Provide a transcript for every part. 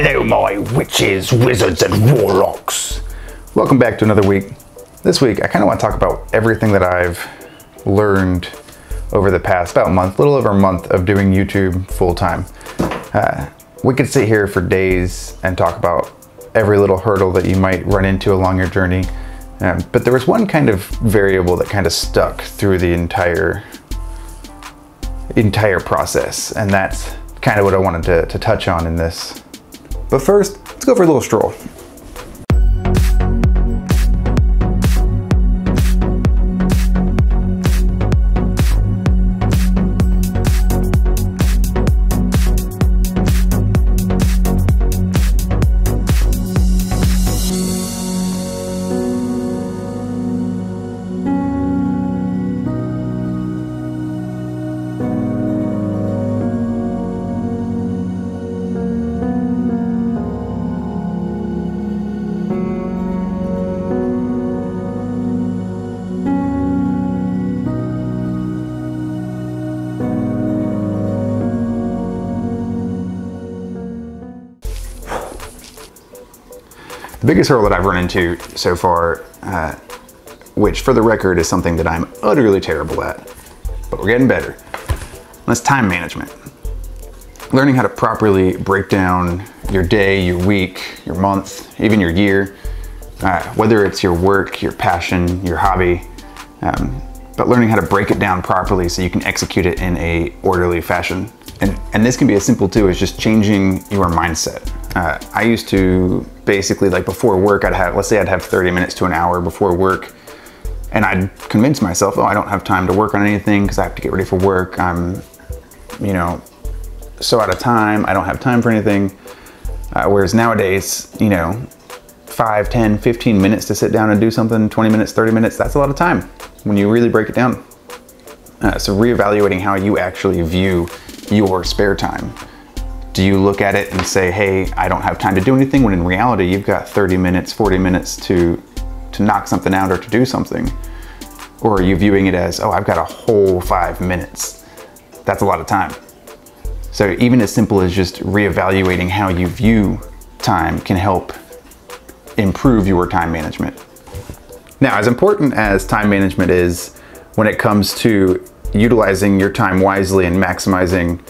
Hello my witches, wizards and warlocks. Welcome back to another week. This week I kind of want to talk about everything that I've learned over the past about month, little over a month of doing YouTube full time. We could sit here for days and talk about every little hurdle that you might run into along your journey. But there was one kind of variable that kind of stuck through the entire process, and that's kind of what I wanted to touch on in this. But first, let's go for a little stroll. The biggest hurdle that I've run into so far, which for the record is something that I'm utterly terrible at, but we're getting better, that's time management. Learning how to properly break down your day, your week, your month, even your year, whether it's your work, your passion, your hobby, but learning how to break it down properly so you can execute it in a orderly fashion. And this can be as simple too as just changing your mindset. I used to basically, like before work, let's say I'd have 30 minutes to an hour before work, and I'd convince myself, oh, I don't have time to work on anything because I have to get ready for work. I'm, so out of time, I don't have time for anything. Whereas nowadays, 5, 10, 15 minutes to sit down and do something, 20 minutes, 30 minutes, that's a lot of time when you really break it down. So reevaluating how you actually view your spare time. Do you look at it and say, hey, I don't have time to do anything, when in reality, you've got 30 minutes, 40 minutes to knock something out or to do something? Or are you viewing it as, oh, I've got a whole 5 minutes? That's a lot of time. So even as simple as just reevaluating how you view time can help improve your time management. Now, as important as time management is when it comes to utilizing your time wisely and maximizing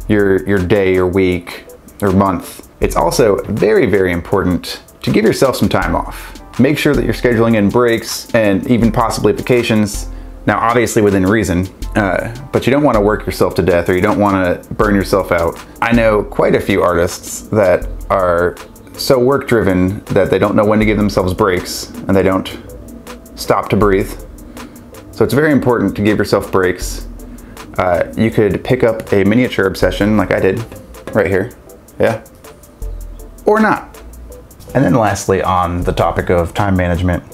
your day or week or month, it's also very, very important to give yourself some time off. Make sure that you're scheduling in breaks and even possibly vacations. Now, obviously within reason, but you don't want to work yourself to death, or you don't want to burn yourself out. I know quite a few artists that are so work driven that they don't know when to give themselves breaks and they don't stop to breathe. So it's very important to give yourself breaks. You could pick up a miniature obsession like I did right here, yeah, or not. And then lastly, on the topic of time management,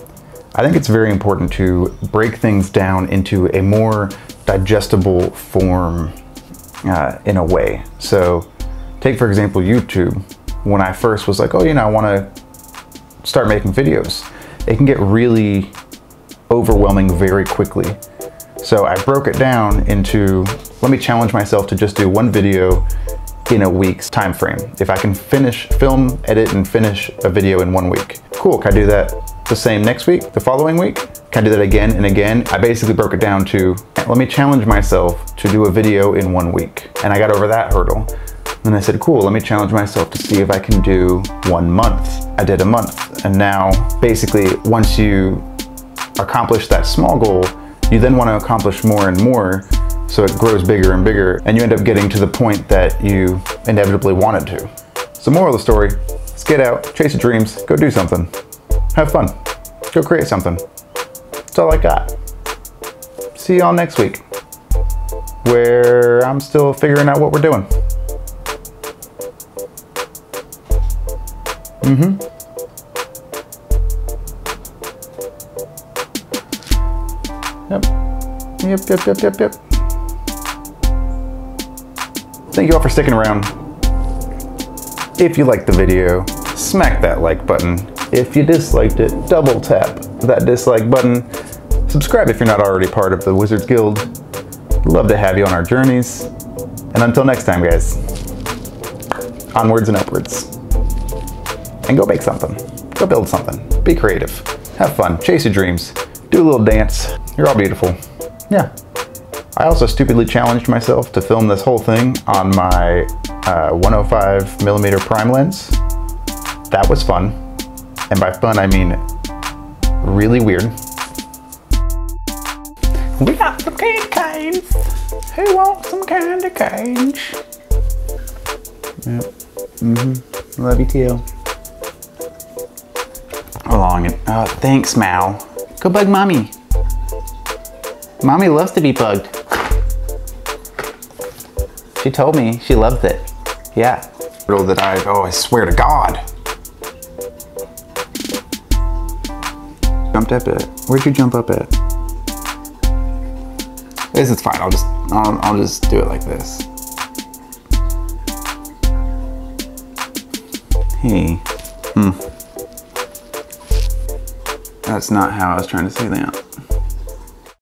I think it's very important to break things down into a more digestible form in a way. So take, for example, YouTube. When I first was like, oh, I want to start making videos, it can get really overwhelming very quickly. So I broke it down into, let me challenge myself to just do one video in a week's time frame. If I can film, edit, and finish a video in 1 week. Cool, can I do that the same next week, the following week? Can I do that again and again? I basically broke it down to, let me challenge myself to do a video in 1 week. And I got over that hurdle. And I said, cool, let me challenge myself to see if I can do 1 month. I did a month. And now basically, once you accomplish that small goal, you then want to accomplish more and more, so it grows bigger and bigger, and you end up getting to the point that you inevitably wanted to. So moral of the story, let's get out, chase your dreams, go do something. Have fun, go create something. That's all I got. See y'all next week, where I'm still figuring out what we're doing. Yep. Thank you all for sticking around. If you liked the video, smack that like button. If you disliked it, double tap that dislike button. Subscribe if you're not already part of the Wizards Guild. Love to have you on our journeys. And until next time, guys, onwards and upwards. and go bake something. Go build something. Be creative. Have fun. Chase your dreams. Do a little dance. You're all beautiful. Yeah. I also stupidly challenged myself to film this whole thing on my 105mm prime lens. That was fun. And by fun, I mean really weird. We got some candy canes. Who wants some candy canes? Yep. Love you too. Along it. Oh, thanks, Mal. Go bug mommy. Mommy loves to be bugged. She told me she loves it. Yeah. That I swear to God. Jumped up at. Where'd you jump up at? This is fine. I'll just do it like this. Hey. That's not how I was trying to say that.